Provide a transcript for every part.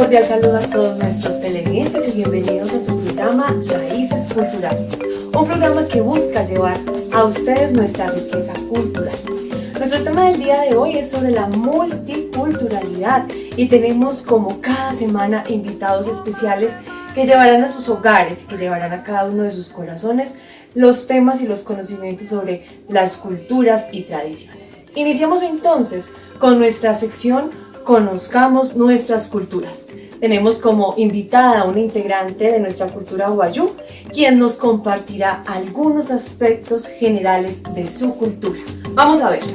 cordial saludo a todos nuestros televidentes y bienvenidos a su programa Raíces Culturales, un programa que busca llevar a ustedes nuestra riqueza cultural. Nuestro tema del día de hoy es sobre la multiculturalidad y tenemos como cada semana invitados especiales que llevarán a sus hogares y que llevarán a cada uno de sus corazones los temas y los conocimientos sobre las culturas y tradiciones. Iniciamos entonces con nuestra sección Conozcamos nuestras culturas. Tenemos como invitada a una integrante de nuestra cultura wayuu, quien nos compartirá algunos aspectos generales de su cultura. Vamos a verla.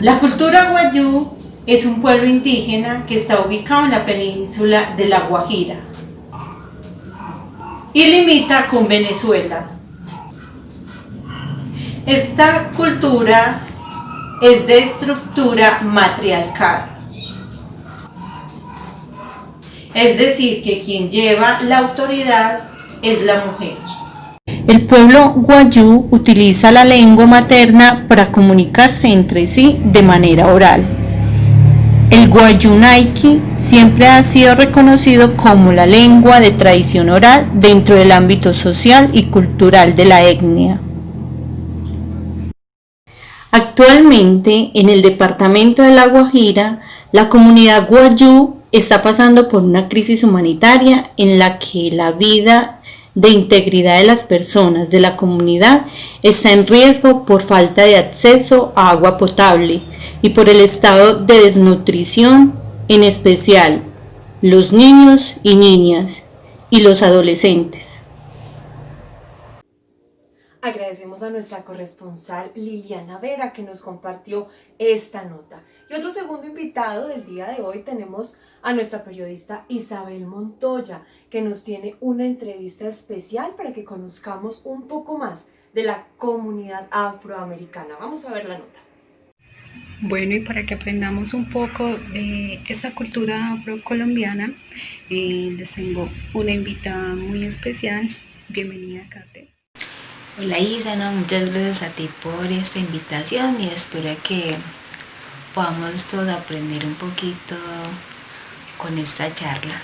La cultura wayuu es un pueblo indígena que está ubicado en la península de La Guajira y limita con Venezuela. Esta cultura es de estructura matriarcal, es decir, que quien lleva la autoridad es la mujer. El pueblo wayuu utiliza la lengua materna para comunicarse entre sí de manera oral. El wayuu naiki siempre ha sido reconocido como la lengua de tradición oral dentro del ámbito social y cultural de la etnia. Actualmente, en el departamento de La Guajira, la comunidad wayuu está pasando por una crisis humanitaria en la que la vida de integridad de las personas de la comunidad está en riesgo por falta de acceso a agua potable y por el estado de desnutrición, en especial los niños y niñas y los adolescentes. Agradecemos a nuestra corresponsal Liliana Vera que nos compartió esta nota. Y otro segundo invitado del día de hoy tenemos a nuestra periodista Isabel Montoya, que nos tiene una entrevista especial para que conozcamos un poco más de la comunidad afroamericana. Vamos a ver la nota. Bueno, y para que aprendamos un poco de esa cultura afrocolombiana, les tengo una invitada muy especial. Bienvenida, Kate. Hola Isa, muchas gracias a ti por esta invitación y espero que podamos todos aprender un poquito con esta charla.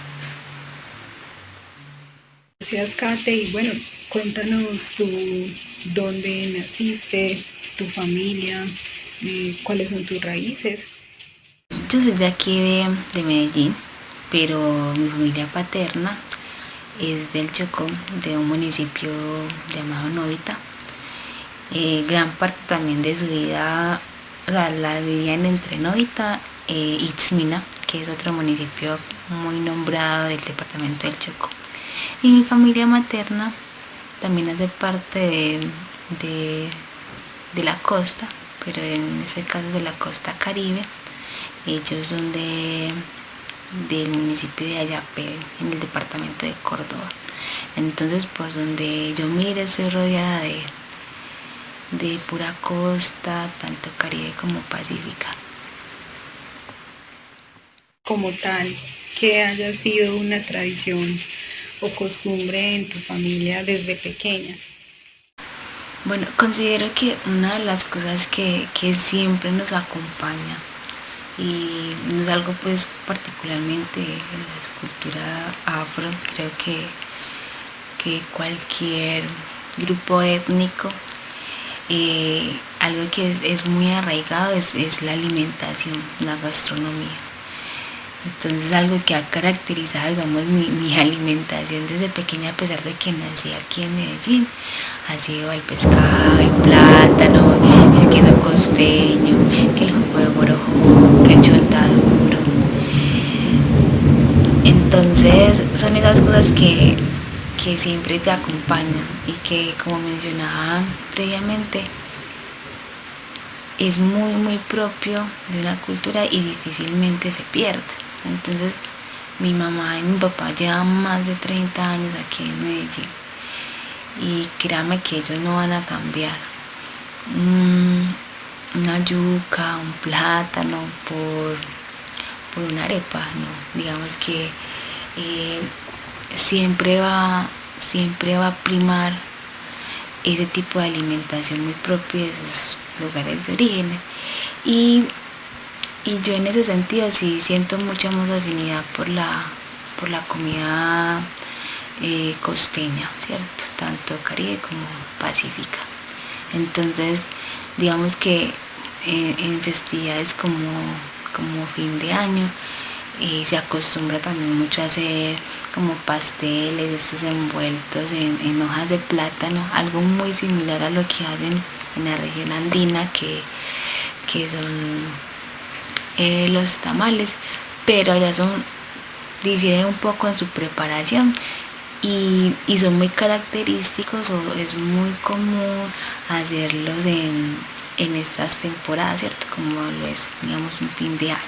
Gracias, Kate. Y bueno, cuéntanos tú dónde naciste, tu familia, cuáles son tus raíces. Yo soy de aquí de Medellín, pero mi familia paterna es del Chocó, de un municipio llamado Novita. Gran parte también de su vida la vivían entre Novita e Itzmina, que es otro municipio muy nombrado del departamento del Chocó. Y mi familia materna también hace parte de la costa, pero en ese caso de la costa Caribe. Ellos son del municipio de Ayapel, en el departamento de Córdoba. Entonces, por donde yo mire, estoy rodeada de pura costa, tanto Caribe como Pacífica. Como tal, que haya sido una tradición o costumbre en tu familia desde pequeña. Bueno, considero que una de las cosas que siempre nos acompaña y no es algo pues particularmente en la escultura afro, creo que cualquier grupo étnico, algo que es muy arraigado es la alimentación, la gastronomía. Entonces algo que ha caracterizado, digamos, mi alimentación desde pequeña, a pesar de que nací aquí en Medellín, ha sido el pescado, el plátano, el queso costeño, que el jugo de borojó, que el chontaduro. Entonces son esas cosas que siempre te acompañan y que, como mencionaba previamente, es muy muy propio de una cultura y difícilmente se pierde. Entonces mi mamá y mi papá llevan más de 30 años aquí en Medellín y créanme que ellos no van a cambiar una yuca, un plátano por una arepa, ¿no? Digamos que siempre va a primar ese tipo de alimentación muy propio de lugares de origen. Y yo en ese sentido sí siento mucha más afinidad por la comida costeña, ¿cierto? Tanto Caribe como Pacífica. Entonces, digamos que en festividades como fin de año se acostumbra también mucho a hacer como pasteles, estos envueltos en hojas de plátano, algo muy similar a lo que hacen en la región andina, que son los tamales, pero allá difieren un poco en su preparación y son muy característicos, o es muy común hacerlos en estas temporadas, ¿cierto? Como lo es, digamos, un fin de año.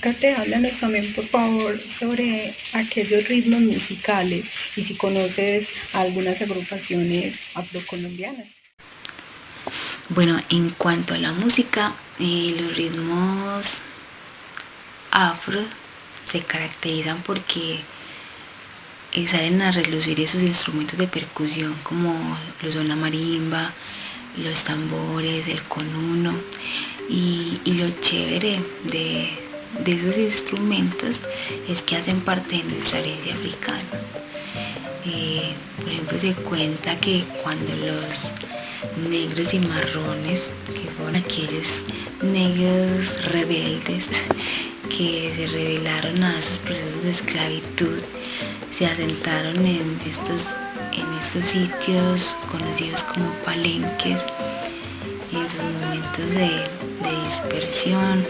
Kate, háblanos también, por favor, sobre aquellos ritmos musicales y si conoces algunas agrupaciones afrocolombianas. Bueno, en cuanto a la música, los ritmos afro se caracterizan porque salen a relucir esos instrumentos de percusión como lo son la marimba, los tambores, el conuno, y lo chévere de esos instrumentos es que hacen parte de nuestra herencia africana. Por ejemplo, se cuenta que cuando los negros y marrones, que fueron aquellos negros rebeldes que se rebelaron a esos procesos de esclavitud, se asentaron en estos sitios conocidos como palenques, en sus momentos de dispersión,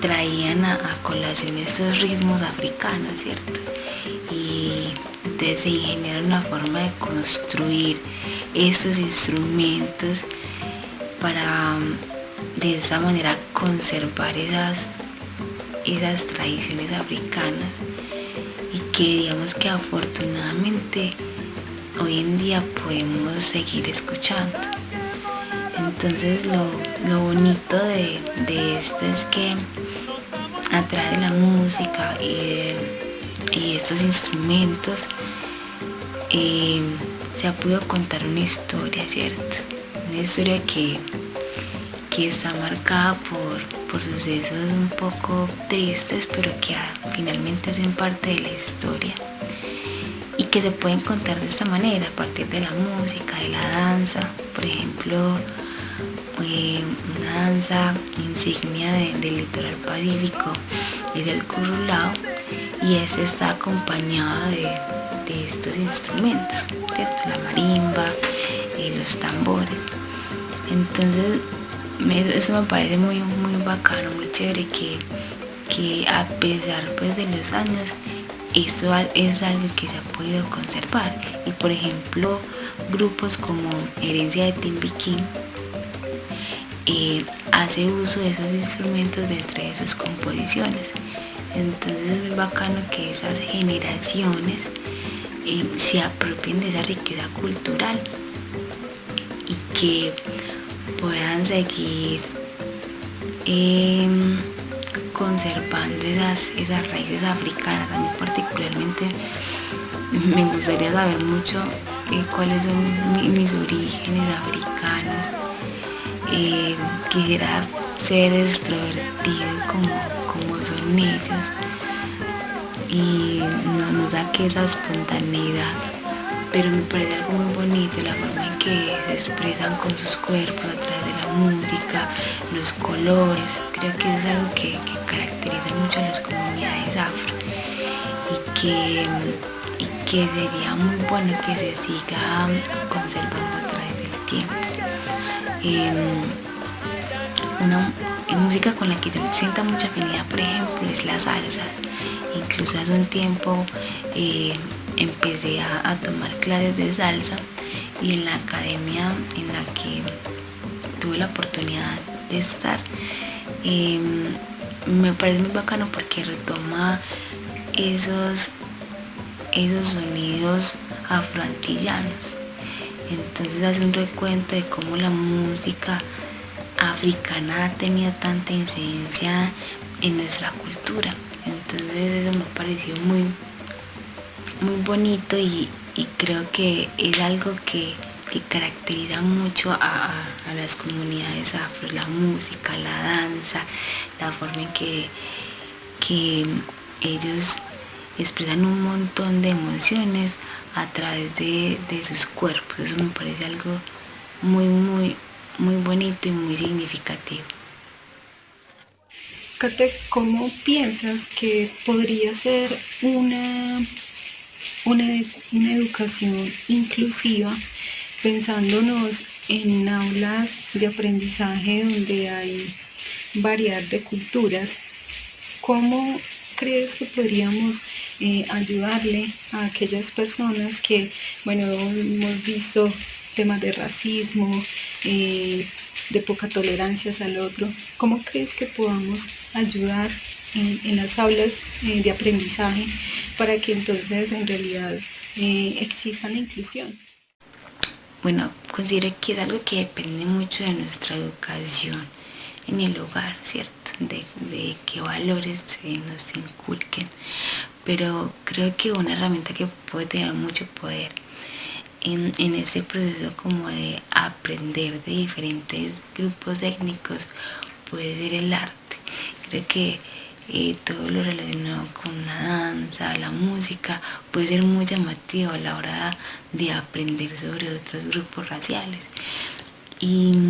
traían a colación estos ritmos africanos, ¿cierto? Y entonces se ingeniaron una forma de construir estos instrumentos para de esa manera conservar esas tradiciones africanas, y que digamos que afortunadamente hoy en día podemos seguir escuchando. Entonces lo bonito de esto es que a través de la música y estos instrumentos se ha podido contar una historia, ¿cierto? Una historia que está marcada por sucesos un poco tristes, pero que finalmente hacen parte de la historia y que se pueden contar de esta manera, a partir de la música, de la danza. Por ejemplo, una danza insignia del litoral pacífico es el currulao, y este está acompañado de estos instrumentos, ¿cierto? La marimba, los tambores. Entonces eso me parece muy, muy bacano, muy chévere, que a pesar pues de los años, eso es algo que se ha podido conservar. Y por ejemplo, grupos como Herencia de Timbiquí hace uso de esos instrumentos dentro de sus composiciones. Entonces es muy bacano que esas generaciones se apropien de esa riqueza cultural y que puedan seguir conservando esas raíces africanas. A mí particularmente me gustaría saber mucho cuáles son mis orígenes africanos. Quisiera ser extrovertido como son ellos, y no saque esa espontaneidad, pero me parece algo muy bonito la forma en que se expresan con sus cuerpos a través de la música, los colores. Creo que eso es algo que caracteriza mucho a las comunidades afro, y que sería muy bueno que se siga conservando a través del tiempo. Una música con la que yo siento mucha afinidad, por ejemplo, es la salsa. Incluso hace un tiempo empecé a tomar clases de salsa, y en la academia en la que tuve la oportunidad de estar, me parece muy bacano porque retoma esos sonidos afroantillanos. Entonces hace un recuento de cómo la música africana ha tenido tanta incidencia en nuestra cultura. Entonces eso me pareció muy, muy bonito, y y creo que es algo que caracteriza mucho a las comunidades afro, la música, la danza, la forma en que ellos expresan un montón de emociones a través de sus cuerpos. Eso me parece algo muy bonito y muy significativo. Kate, ¿cómo piensas que podría ser una educación inclusiva, pensándonos en aulas de aprendizaje donde hay variedad de culturas? ¿Cómo crees que podríamos ayudarle a aquellas personas que, bueno, hemos visto temas de racismo, de poca tolerancia hacia el otro? ¿Cómo crees que podamos ayudar en las aulas de aprendizaje para que entonces en realidad exista la inclusión? Bueno, considero que es algo que depende mucho de nuestra educación en el hogar, ¿cierto? De qué valores se nos inculquen. Pero creo que una herramienta que puede tener mucho poder en ese proceso como de aprender de diferentes grupos étnicos puede ser el arte. Creo que todo lo relacionado con la danza, la música, puede ser muy llamativo a la hora de aprender sobre otros grupos raciales. Y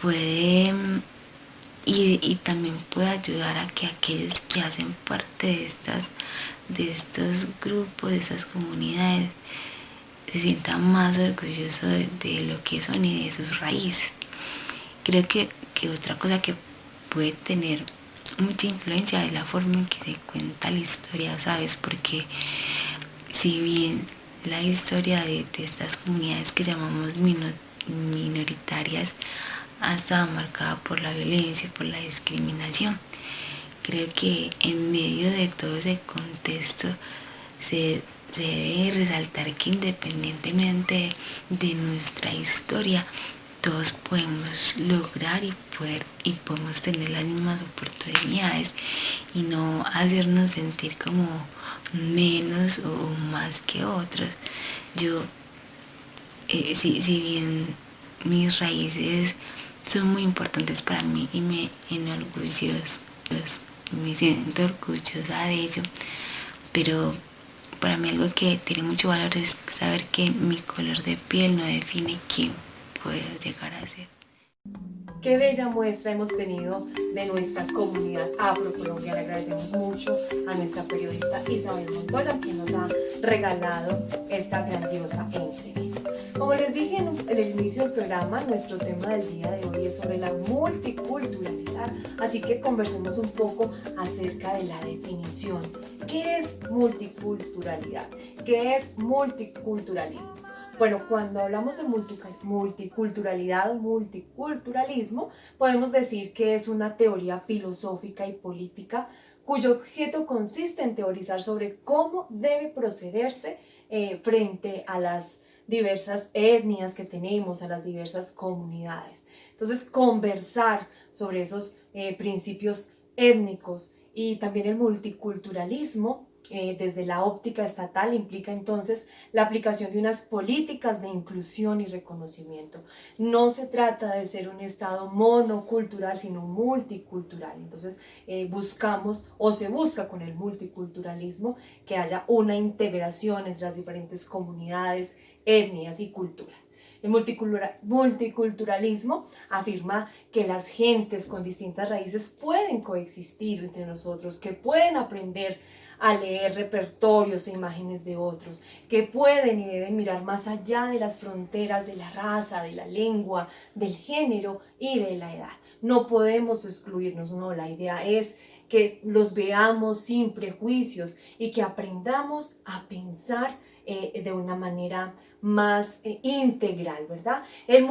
puede y también puede ayudar a que aquellos que hacen parte de estos grupos, de estas comunidades, se sientan más orgullosos de lo que son y de sus raíces. Creo que otra cosa que puede tener mucha influencia es la forma en que se cuenta la historia, ¿sabes? Porque si bien la historia de estas comunidades que llamamos minoritarias ha estado marcada por la violencia, por la discriminación, creo que en medio de todo ese contexto se debe resaltar que independientemente de nuestra historia, todos podemos lograr y podemos tener las mismas oportunidades y no hacernos sentir como menos o más que otros. Yo, si bien mis raíces son muy importantes para mí y me siento orgullosa de ello, pero para mí algo que tiene mucho valor es saber que mi color de piel no define quién puedo llegar a ser. Qué bella muestra hemos tenido de nuestra comunidad afrocolombiana. Agradecemos mucho a nuestra periodista Isabel Montoya que nos ha regalado esta grandiosa entrevista. Como les dije en el inicio del programa, nuestro tema del día de hoy es sobre la multiculturalidad, así que conversemos un poco acerca de la definición. ¿Qué es multiculturalidad? ¿Qué es multiculturalismo? Bueno, cuando hablamos de multiculturalidad o multiculturalismo, podemos decir que es una teoría filosófica y política cuyo objeto consiste en teorizar sobre cómo debe procederse frente a las diversas etnias que tenemos, a las diversas comunidades. Entonces, conversar sobre esos principios étnicos y también el multiculturalismo desde la óptica estatal implica entonces la aplicación de unas políticas de inclusión y reconocimiento. No se trata de ser un estado monocultural, sino multicultural. Entonces buscamos o se busca con el multiculturalismo que haya una integración entre las diferentes comunidades, etnias y culturas. El multiculturalismo afirma que las gentes con distintas raíces pueden coexistir entre nosotros, que pueden aprender a leer repertorios e imágenes de otros, que pueden y deben mirar más allá de las fronteras de la raza, de la lengua, del género y de la edad. No podemos excluirnos, no, la idea es que los veamos sin prejuicios y que aprendamos a pensar de una manera más integral, ¿verdad? El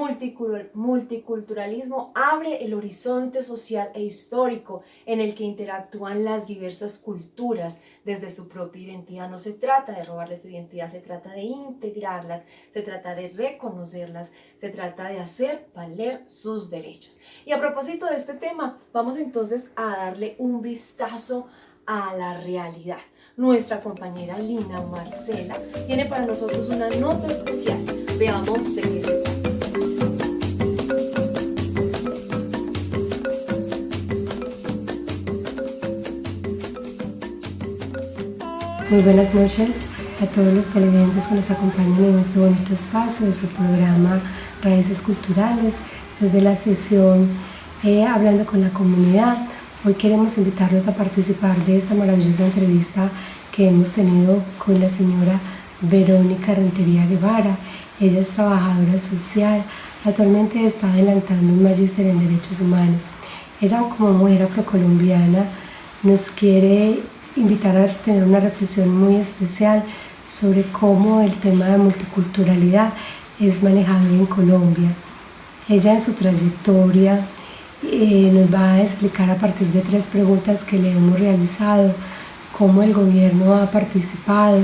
multiculturalismo abre el horizonte social e histórico en el que interactúan las diversas culturas desde su propia identidad. No se trata de robarles su identidad, se trata de integrarlas, se trata de reconocerlas, se trata de hacer valer sus derechos. Y a propósito de este tema, vamos entonces a darle un vistazo a la realidad. Nuestra compañera Lina Marcela tiene para nosotros una nota especial. Veamos de qué se trata. Muy buenas noches a todos los televidentes que nos acompañan en este bonito espacio de su programa Raíces Culturales, desde la sesión Hablando con la Comunidad. Hoy queremos invitarlos a participar de esta maravillosa entrevista que hemos tenido con la señora Verónica Rentería Guevara. Ella es trabajadora social, actualmente está adelantando un magíster en Derechos Humanos. Ella, como mujer afrocolombiana, nos quiere invitar a tener una reflexión muy especial sobre cómo el tema de multiculturalidad es manejado en Colombia. Ella, en su trayectoria, nos va a explicar a partir de 3 preguntas que le hemos realizado cómo el gobierno ha participado,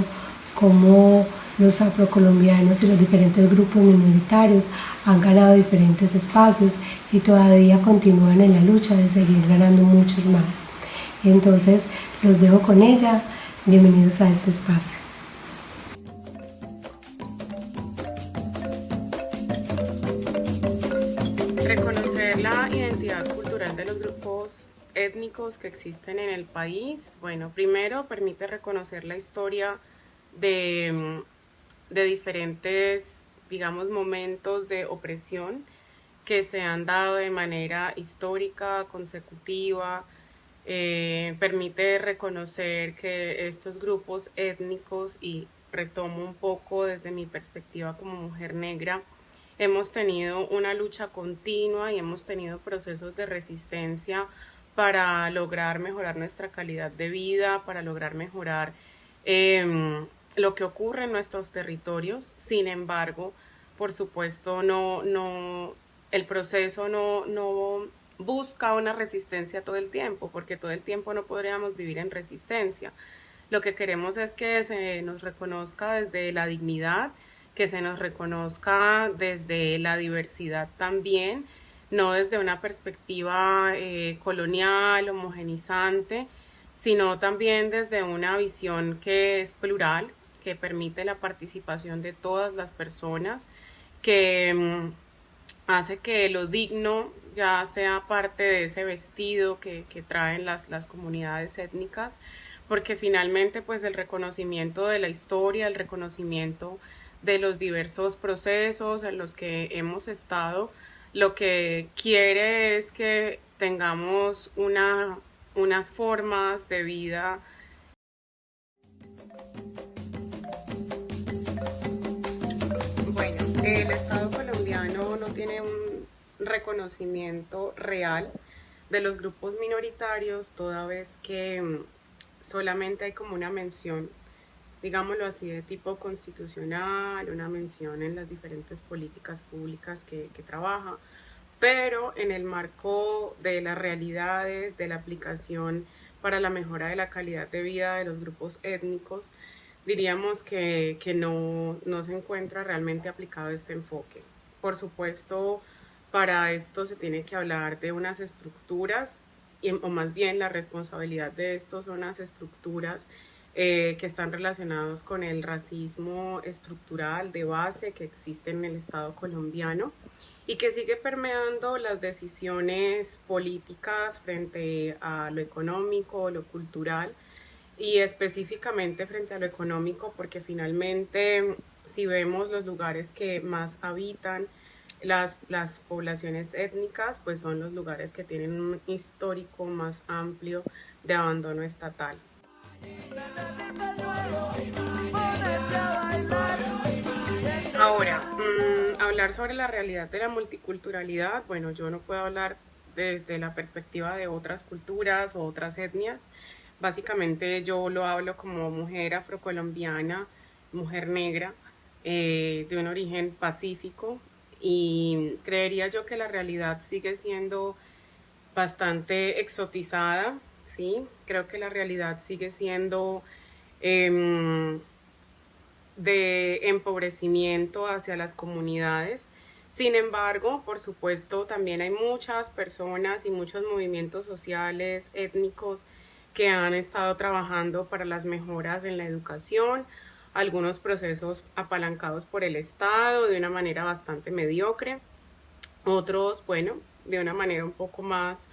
cómo los afrocolombianos y los diferentes grupos minoritarios han ganado diferentes espacios y todavía continúan en la lucha de seguir ganando muchos más. Entonces, los dejo con ella. Bienvenidos a este espacio. Reconocer la identidad cultural de los grupos étnicos que existen en el país. Bueno, primero permite reconocer la historia de diferentes, digamos, momentos de opresión que se han dado de manera histórica, consecutiva. Permite reconocer que estos grupos étnicos, y retomo un poco desde mi perspectiva como mujer negra, hemos tenido una lucha continua y hemos tenido procesos de resistencia para lograr mejorar nuestra calidad de vida, para lograr mejorar lo que ocurre en nuestros territorios. Sin embargo, por supuesto, el proceso no busca una resistencia todo el tiempo, porque todo el tiempo no podríamos vivir en resistencia. Lo que queremos es que se nos reconozca desde la dignidad, que se nos reconozca desde la diversidad también, no desde una perspectiva colonial, homogenizante, sino también desde una visión que es plural, que permite la participación de todas las personas, que hace que lo digno ya sea parte de ese vestido que traen las comunidades étnicas, porque finalmente pues el reconocimiento de la historia, el reconocimiento de los diversos procesos en los que hemos estado, lo que quiere es que tengamos unas formas de vida. Bueno, el Estado colombiano no tiene un reconocimiento real de los grupos minoritarios, toda vez que solamente hay como una mención, digámoslo así, de tipo constitucional, una mención en las diferentes políticas públicas que trabaja, pero en el marco de las realidades, de la aplicación para la mejora de la calidad de vida de los grupos étnicos, diríamos que no se encuentra realmente aplicado este enfoque. Por supuesto, para esto se tiene que hablar de unas estructuras, o más bien la responsabilidad de esto son unas estructuras que están relacionados con el racismo estructural de base que existe en el Estado colombiano y que sigue permeando las decisiones políticas frente a lo económico, lo cultural, y específicamente frente a lo económico, porque finalmente si vemos los lugares que más habitan las poblaciones étnicas, pues son los lugares que tienen un histórico más amplio de abandono estatal. Ahora, hablar sobre la realidad de la multiculturalidad, bueno, yo no puedo hablar desde la perspectiva de otras culturas o otras etnias. Básicamente yo lo hablo como mujer afrocolombiana, mujer negra, de un origen pacífico, y creería yo que la realidad sigue siendo bastante exotizada, ¿sí? Creo que la realidad sigue siendo de empobrecimiento hacia las comunidades. Sin embargo, por supuesto, también hay muchas personas y muchos movimientos sociales, étnicos, que han estado trabajando para las mejoras en la educación, algunos procesos apalancados por el Estado de una manera bastante mediocre, otros, bueno, de una manera un poco más,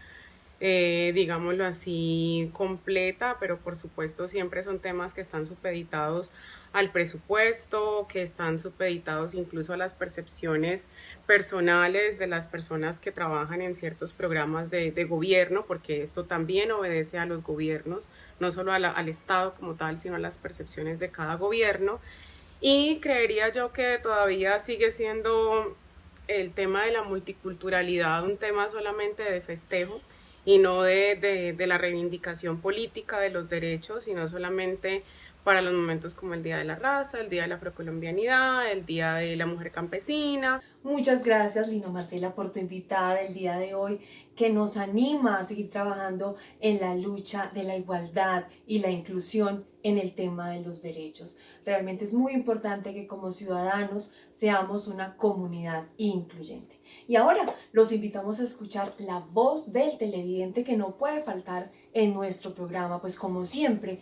digámoslo así, completa, pero por supuesto siempre son temas que están supeditados al presupuesto, que están supeditados incluso a las percepciones personales de las personas que trabajan en ciertos programas de gobierno, porque esto también obedece a los gobiernos, no solo al Estado como tal, sino a las percepciones de cada gobierno. Y creería yo que todavía sigue siendo el tema de la multiculturalidad un tema solamente de festejo y no de la reivindicación política de los derechos, sino solamente para los momentos como el Día de la Raza, el Día de la Afrocolombianidad, el Día de la Mujer Campesina. Muchas gracias, Lina Marcela, por tu invitada del día de hoy, que nos anima a seguir trabajando en la lucha de la igualdad y la inclusión en el tema de los derechos. Realmente es muy importante que como ciudadanos seamos una comunidad incluyente. Y ahora los invitamos a escuchar la voz del televidente que no puede faltar en nuestro programa, pues como siempre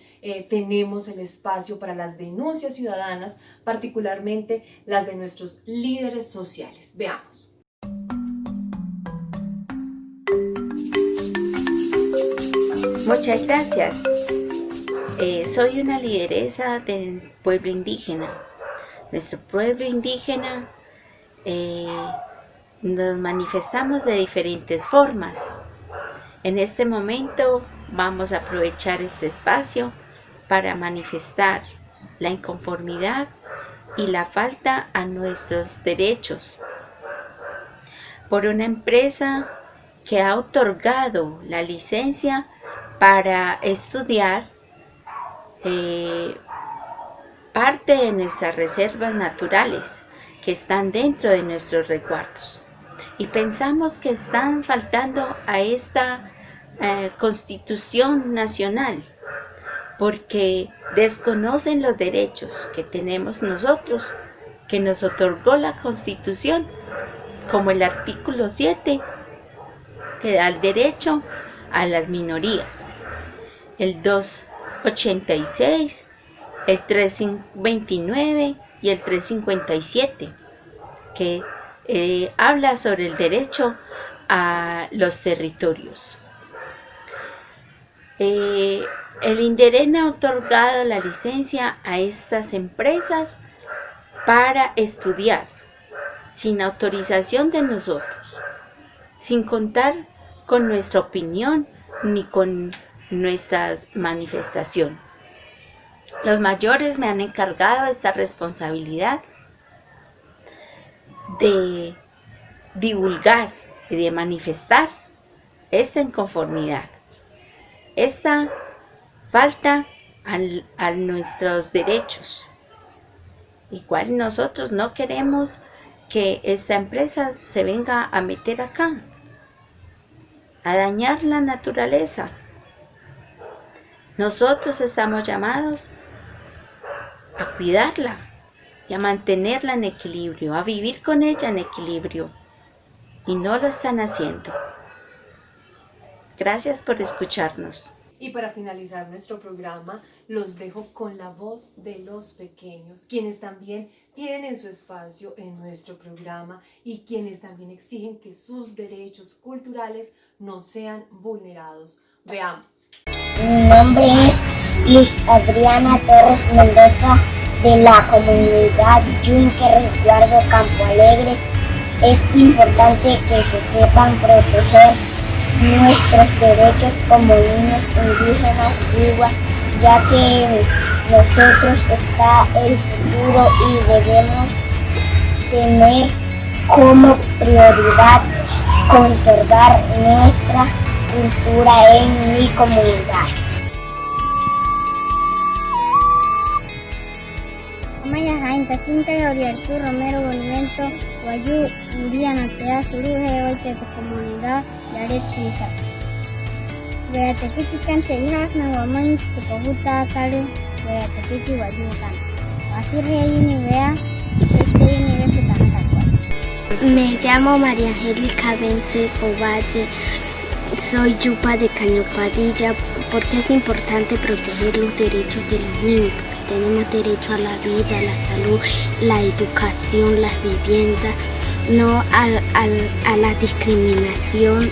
tenemos el espacio para las denuncias ciudadanas, particularmente las de nuestros líderes sociales. Veamos. Muchas gracias. Soy una lideresa del pueblo indígena. Nuestro pueblo indígena nos manifestamos de diferentes formas. En este momento vamos a aprovechar este espacio para manifestar la inconformidad y la falta a nuestros derechos por una empresa que ha otorgado la licencia para estudiar parte de nuestras reservas naturales que están dentro de nuestros resguardos. Y pensamos que están faltando a esta Constitución Nacional, porque desconocen los derechos que tenemos nosotros, que nos otorgó la Constitución, como el artículo 7, que da el derecho a las minorías, el 286, el 329 y el 357, que habla sobre el derecho a los territorios. El INDEREN ha otorgado la licencia a estas empresas para estudiar sin autorización de nosotros, sin contar con nuestra opinión ni con nuestras manifestaciones. Los mayores me han encargado esta responsabilidad de divulgar y de manifestar esta inconformidad, esta falta a nuestros derechos, y cual nosotros no queremos que esta empresa se venga a meter acá, a dañar la naturaleza. Nosotros estamos llamados a cuidarla y a mantenerla en equilibrio, a vivir con ella en equilibrio, y no lo están haciendo. Gracias por escucharnos. Y para finalizar nuestro programa, los dejo con la voz de los pequeños, quienes también tienen su espacio en nuestro programa y quienes también exigen que sus derechos culturales no sean vulnerados. Veamos. Mi nombre es Luz Adriana Torres Mendoza, de la comunidad Yunque Resguardo Campo Alegre. Es importante que se sepan proteger nuestros derechos como niños indígenas vivas, ya que en nosotros está el futuro y debemos tener como prioridad conservar nuestra cultura en mi comunidad. Maya Jainta, Cinta Gabriel Tu Romero Bonimento, Guayú, Indiana, Tea, Suruje, Oite, tu comunidad, Yare Chisa. Vea te pichi cancha hijas, no woman, tu cojuta, Karu, vea te pichi Guayucan. Así reíni, vea, ni ve su tanacacua. Me llamo María Angélica Vence Ovalle. Soy Yupa de Cañopadilla. Porque es importante proteger los derechos de los niños, porque tenemos derecho a la vida, a la salud, la educación, las viviendas, no a la discriminación,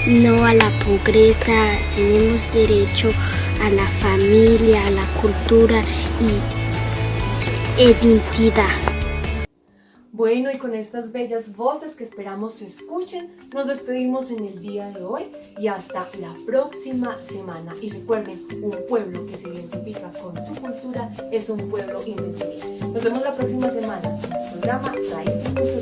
no a la pobreza. Tenemos derecho a la familia, a la cultura y identidad. Bueno, y con estas bellas voces que esperamos se escuchen, nos despedimos en el día de hoy y hasta la próxima semana. Y recuerden, un pueblo que se identifica con su cultura es un pueblo invencible. Nos vemos la próxima semana en su programa Raíces Culturales.